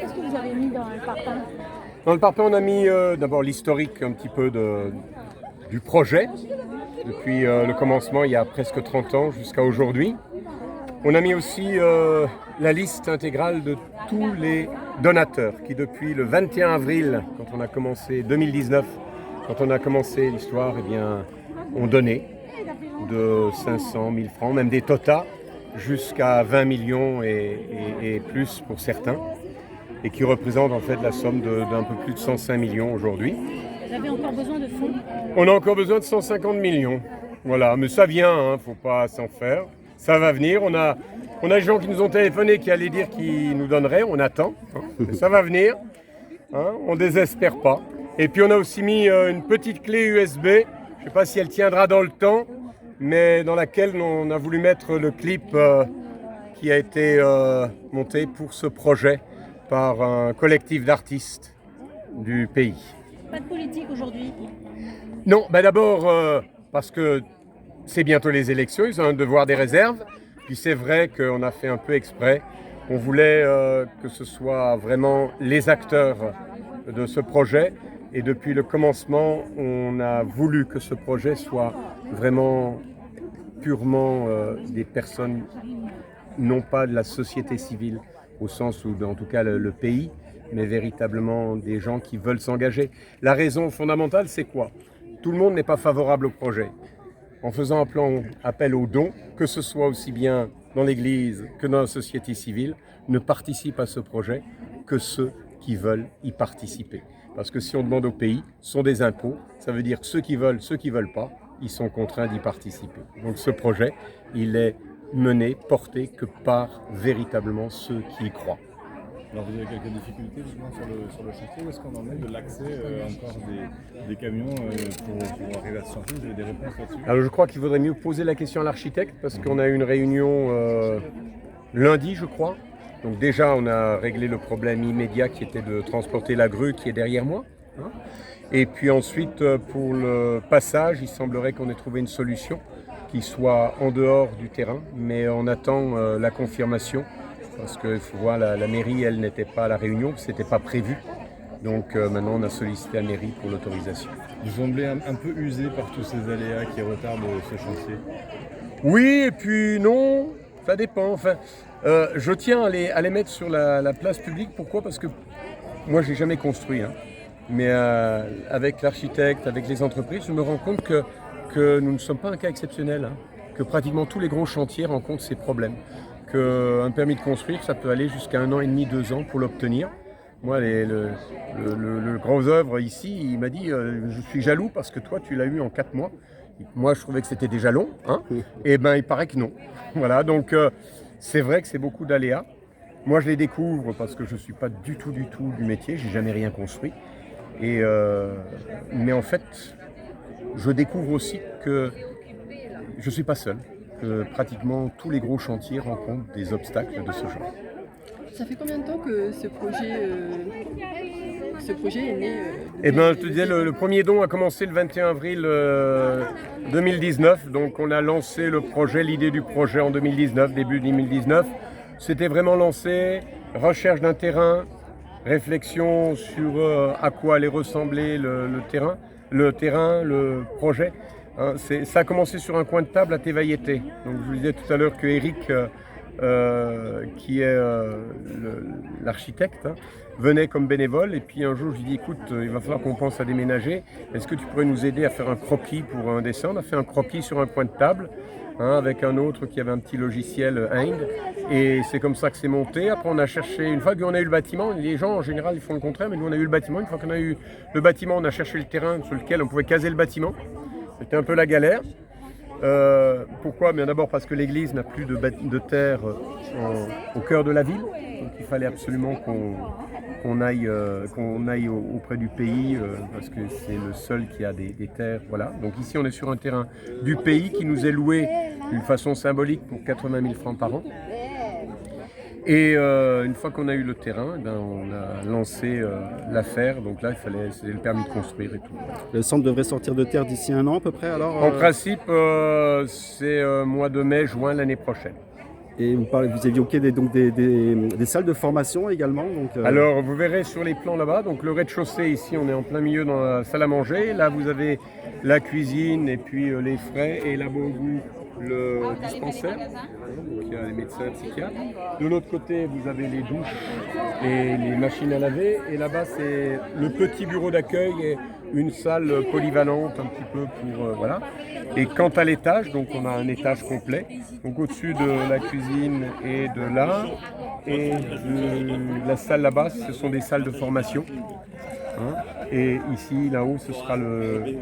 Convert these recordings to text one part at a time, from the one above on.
Qu'est-ce que vous avez mis dans le parpaing? Dans le parpaing, on a mis d'abord l'historique un petit peu du projet, depuis le commencement il y a presque 30 ans jusqu'à aujourd'hui. On a mis aussi la liste intégrale de tous les donateurs qui depuis le 21 avril, quand on a commencé 2019, quand on a commencé l'histoire, eh bien, ont donné de 500 000 francs, même des totas, jusqu'à 20 millions et plus pour certains, et qui représentent en fait la somme d'un peu plus de 105 millions aujourd'hui. Vous avez encore besoin de fonds? On a encore besoin de 150 millions. Voilà, mais ça vient, hein, faut pas s'en faire. Ça va venir. On a des gens qui nous ont téléphoné qui allaient dire qu'ils nous donneraient. On attend. Hein, ça va venir. Hein, on ne désespère pas. Et puis on a aussi mis une petite clé USB. Je ne sais pas si elle tiendra dans le temps, mais dans laquelle on a voulu mettre le clip qui a été monté pour ce projet par un collectif d'artistes du pays. Pas de politique aujourd'hui? Non, d'abord parce que c'est bientôt les élections, ils ont un devoir des réserves. Puis c'est vrai qu'on a fait un peu exprès. On voulait que ce soit vraiment les acteurs de ce projet. Et depuis le commencement, on a voulu que ce projet soit vraiment purement des personnes, non pas de la société civile, au sens où, en tout cas, le pays, mais véritablement des gens qui veulent s'engager. La raison fondamentale, c'est quoi? Tout le monde n'est pas favorable au projet. En faisant appel aux dons, que ce soit aussi bien dans l'Église que dans la société civile, ne participent à ce projet que ceux qui veulent y participer. Parce que si on demande au pays, ce sont des impôts, ça veut dire que ceux qui veulent pas, ils sont contraints d'y participer. Donc ce projet, il est mené, porté que par véritablement ceux qui y croient. Alors vous avez quelques difficultés justement sur le chantier, où est-ce qu'on en est de l'accès encore des camions pour arriver à ce chantier? Vous avez des réponses là-dessus? Alors je crois qu'il vaudrait mieux poser la question à l'architecte parce qu'on a eu une réunion lundi je crois. Donc déjà on a réglé le problème immédiat qui était de transporter la grue qui est derrière moi. Hein. Et puis ensuite pour le passage, il semblerait qu'on ait trouvé une solution qui soit en dehors du terrain, mais on attend la confirmation. Parce qu'il faut voir, la mairie, elle n'était pas à la réunion, ce n'était pas prévu. Donc maintenant, on a sollicité la mairie pour l'autorisation. Vous semblez un peu usé par tous ces aléas qui retardent ce chantier? Oui, et puis non, ça dépend. Enfin, je tiens à les mettre sur la place publique. Pourquoi? Parce que moi, je n'ai jamais construit. Hein. Mais avec l'architecte, avec les entreprises, je me rends compte que nous ne sommes pas un cas exceptionnel. Hein. Que pratiquement tous les gros chantiers rencontrent ces problèmes. Qu'un permis de construire, ça peut aller jusqu'à 1 an et demi, 2 ans pour l'obtenir. Moi, le grand œuvre ici, il m'a dit je suis jaloux parce que toi, tu l'as eu en 4 mois. Moi, je trouvais que c'était déjà long. Hein. Et il paraît que non. Voilà, donc c'est vrai que c'est beaucoup d'aléas. Moi, je les découvre parce que je ne suis pas du tout du métier. Je n'ai jamais rien construit. Mais en fait, je découvre aussi que je ne suis pas seul. Pratiquement tous les gros chantiers rencontrent des obstacles de ce genre. Ça fait combien de temps que ce projet est né Je te disais, le premier don a commencé le 21 avril 2019. Donc on a lancé le projet, l'idée du projet en 2019, début 2019. C'était vraiment lancé, recherche d'un terrain, réflexion sur à quoi allait ressembler le terrain, le projet. Hein, ça a commencé sur un coin de table à Tevayete. Donc je vous disais tout à l'heure que Eric, qui est l'architecte, hein, venait comme bénévole. Et puis un jour, je lui ai dit, écoute, il va falloir qu'on pense à déménager. Est-ce que tu pourrais nous aider à faire un croquis pour un dessin? On a fait un croquis sur un coin de table, hein, avec un autre qui avait un petit logiciel Ind. Et c'est comme ça que c'est monté. Après, on a cherché, une fois qu'on a eu le bâtiment, les gens en général ils font le contraire, mais nous on a eu le bâtiment. Une fois qu'on a eu le bâtiment, on a cherché le terrain sur lequel on pouvait caser le bâtiment. C'était un peu la galère. Pourquoi? Bien d'abord parce que l'église n'a plus de terre au cœur de la ville. Donc il fallait absolument qu'on aille auprès du pays parce que c'est le seul qui a des terres. Voilà. Donc ici on est sur un terrain du pays qui nous est loué d'une façon symbolique pour 80 000 francs par an. Et une fois qu'on a eu le terrain, on a lancé l'affaire. Donc là, c'était le permis de construire et tout. Le centre devrait sortir de terre d'ici 1 an à peu près alors En principe, c'est mois de mai, juin l'année prochaine. Et vous évoquez des salles de formation également. Donc, Alors, vous verrez sur les plans là-bas, donc le rez-de-chaussée ici, on est en plein milieu dans la salle à manger. Là, vous avez la cuisine et puis les frais et là-bas au bout le dispensaire. Donc, il y a les médecins, psychiatres. De l'autre côté, vous avez les douches et les machines à laver. Et là-bas, c'est le petit bureau d'accueil et une salle polyvalente un petit peu pour voilà. Et quant à l'étage, donc on a un étage complet. Donc au-dessus de la cuisine et de là, et de la salle là-bas, ce sont des salles de formation. Hein. Et ici, là-haut, ce sera le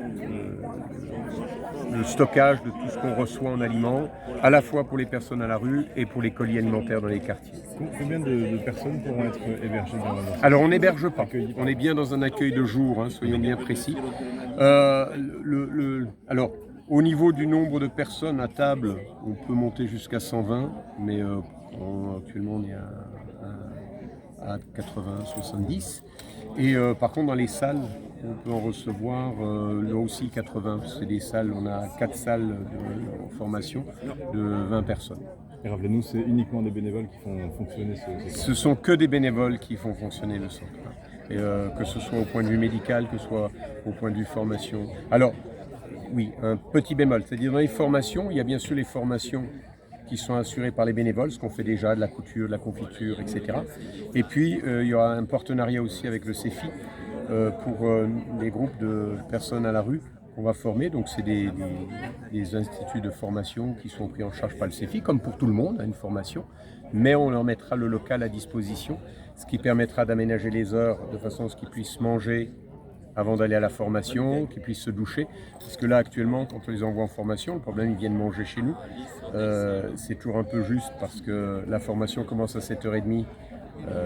stockage de tout ce qu'on reçoit en aliments, à la fois pour les personnes à la rue et pour les colis alimentaires dans les quartiers. Combien de personnes pourront être hébergées dans Alors on n'héberge pas, on est bien dans un accueil de jour, hein, soyons bien précis. Alors au niveau du nombre de personnes à table, on peut monter jusqu'à 120, mais actuellement on est à 80, 70. Et par contre dans les salles, on peut en recevoir là aussi 80. C'est des salles, on a 4 salles de formation de 20 personnes. Et rappelez-nous, c'est uniquement des bénévoles qui font fonctionner ce Ce sont que des bénévoles qui font fonctionner le centre. Et, que ce soit au point de vue médical, que ce soit au point de vue formation. Alors, oui, un petit bémol, c'est-à-dire dans les formations, il y a bien sûr les formations qui sont assurées par les bénévoles, ce qu'on fait déjà, de la couture, de la confiture, etc. Et puis, il y aura un partenariat aussi avec le CEFI pour les groupes de personnes à la rue qu'on va former. Donc, c'est des instituts de formation qui sont pris en charge par le CEFI, comme pour tout le monde, une formation. Mais on leur mettra le local à disposition, ce qui permettra d'aménager les heures de façon à ce qu'ils puissent manger avant d'aller à la formation, qu'ils puissent se doucher. Parce que là, actuellement, quand on les envoie en formation, le problème, ils viennent manger chez nous. C'est toujours un peu juste parce que la formation commence à 7h30,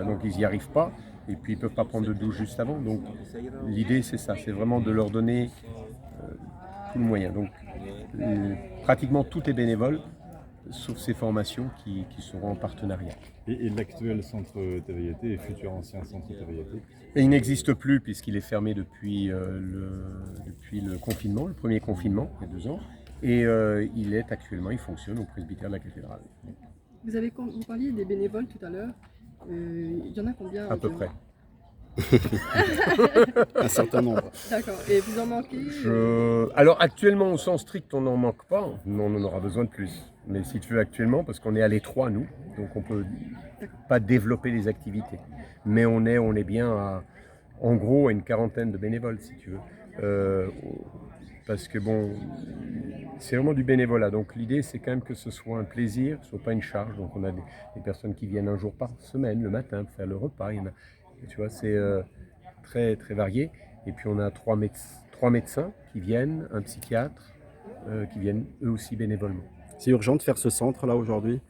donc ils n'y arrivent pas. Et puis, ils ne peuvent pas prendre de douche juste avant. Donc, l'idée, c'est ça, c'est vraiment de leur donner tout le moyen. Donc, pratiquement tout est bénévole, sauf ces formations qui seront en partenariat. Et l'actuel centre TVIT et futur ancien centre TVIT? Et il n'existe plus puisqu'il est fermé depuis le confinement, le premier confinement, il y a 2 ans. Et il fonctionne au presbytère de la cathédrale. Vous parliez des bénévoles tout à l'heure. Il y en a combien À peu près. un certain nombre. D'accord. Et vous en manquez Alors actuellement, au sens strict, on n'en manque pas, mais on en aura besoin de plus. Mais si tu veux actuellement, parce qu'on est à l'étroit, nous, donc on ne peut pas développer les activités. Mais on est bien en gros à une quarantaine de bénévoles, si tu veux. Parce que bon, c'est vraiment du bénévolat. Donc l'idée, c'est quand même que ce soit un plaisir, que ce ne soit pas une charge. Donc on a des personnes qui viennent un jour par semaine, le matin, pour faire le repas. Il y en a, tu vois, c'est très, très varié. Et puis on a 3 médecins qui viennent, un psychiatre, qui viennent eux aussi bénévolement. C'est urgent de faire ce centre-là aujourd'hui?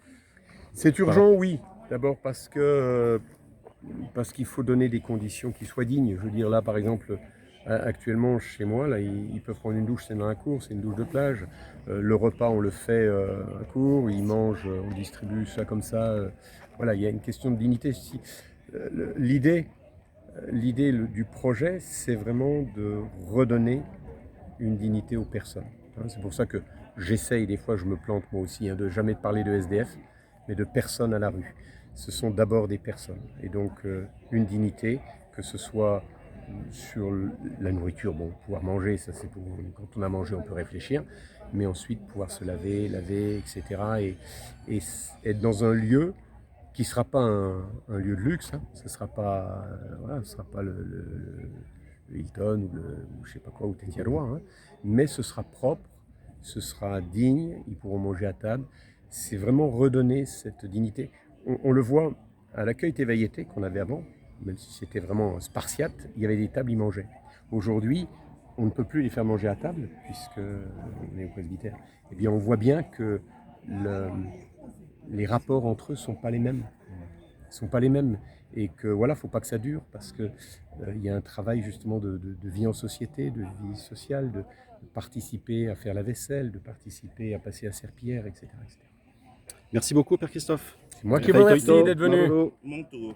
C'est urgent, oui. D'abord parce qu'il faut donner des conditions qui soient dignes. Je veux dire, là, par exemple, actuellement, chez moi, là, ils peuvent prendre une douche, c'est dans la cour, c'est une douche de plage. Le repas, on le fait à la cour, ils mangent, on distribue ça comme ça. Voilà, il y a une question de dignité. L'idée du projet, c'est vraiment de redonner une dignité aux personnes. C'est pour ça que j'essaye, des fois je me plante moi aussi, de jamais parler de SDF, mais de personnes à la rue. Ce sont d'abord des personnes. Et donc une dignité, que ce soit sur la nourriture, bon, pouvoir manger, ça c'est pour quand on a mangé on peut réfléchir, mais ensuite pouvoir se laver, etc. Et être dans un lieu qui ne sera pas un lieu de luxe, hein. Ce ne sera pas, le Hilton ou je sais pas quoi, ou Tétialois, hein. Mais ce sera propre, ce sera digne, ils pourront manger à table. C'est vraiment redonner cette dignité. On le voit à l'accueil TVIT qu'on avait avant, même si c'était vraiment spartiate, il y avait des tables, ils mangeaient. Aujourd'hui, on ne peut plus les faire manger à table, puisqu'on est au presbytère. Eh bien, on voit bien que les rapports entre eux ne sont pas les mêmes. Et que voilà, il ne faut pas que ça dure, parce qu'il y a un travail justement de vie en société, de vie sociale, de participer à faire la vaisselle, de participer à passer la serpillière, etc. Merci beaucoup, Père Christophe. C'est moi qui vous remercie d'être venu. Bravo. Mon tour.